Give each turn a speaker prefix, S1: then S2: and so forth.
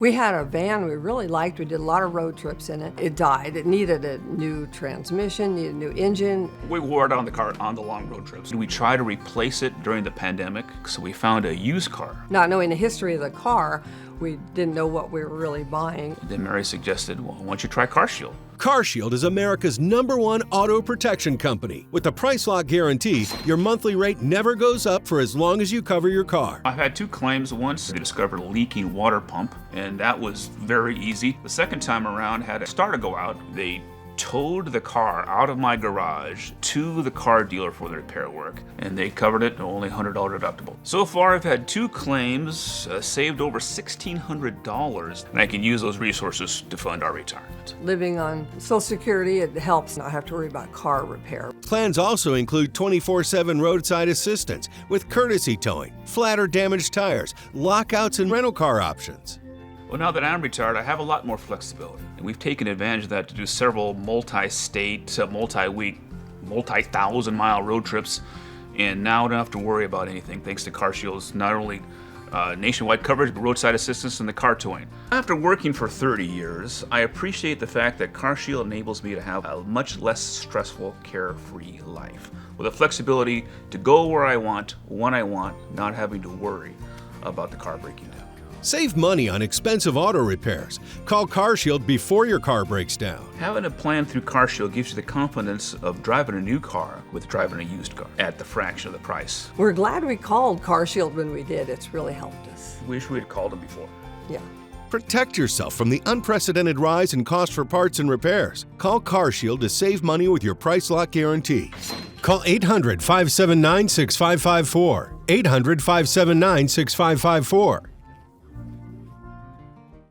S1: We had a van we really liked. We did a lot of road trips in it. It died. It needed a new transmission, needed a new engine.
S2: We wore down the car on the long road trips. We tried to replace it during the pandemic, so we found a used car.
S1: Not knowing the history of the car, we didn't know what we were really buying.
S2: Then Mary suggested, well, why don't you try CarShield?
S3: CarShield is America's #1 auto protection company. With the price lock guarantee, your monthly rate never goes up for as long as you cover your car.
S2: I've had 2 claims. Once they discovered a leaking water pump, and that was very easy. The second time around, had a starter go out. They towed the car out of my garage to the car dealer for the repair work, and they covered it at only $100 deductible. So far, I've had 2 claims, saved over $1,600, and I can use those resources to fund our retirement.
S1: Living on Social Security, it helps not have to worry about car repair.
S3: Plans also include 24/7 roadside assistance with courtesy towing, flat or damaged tires, lockouts, and rental car options.
S2: Well, now that I'm retired, I have a lot more flexibility, and we've taken advantage of that to do several multi-state, multi-week, multi-thousand-mile road trips, and now I don't have to worry about anything thanks to CarShield's not only nationwide coverage, but roadside assistance and the car towing. After working for 30 years, I appreciate the fact that CarShield enables me to have a much less stressful, carefree life, with the flexibility to go where I want, when I want, not having to worry about the car breaking down.
S3: Save money on expensive auto repairs. Call CarShield before your car breaks down.
S2: Having a plan through CarShield gives you the confidence of driving a new car with driving a used car at the fraction of the price.
S1: We're glad we called CarShield when we did. It's really helped us.
S2: Wish we had called them before.
S1: Yeah.
S3: Protect yourself from the unprecedented rise in cost for parts and repairs. Call CarShield to save money with your price lock guarantee. Call 800-579-6554. 800-579-6554.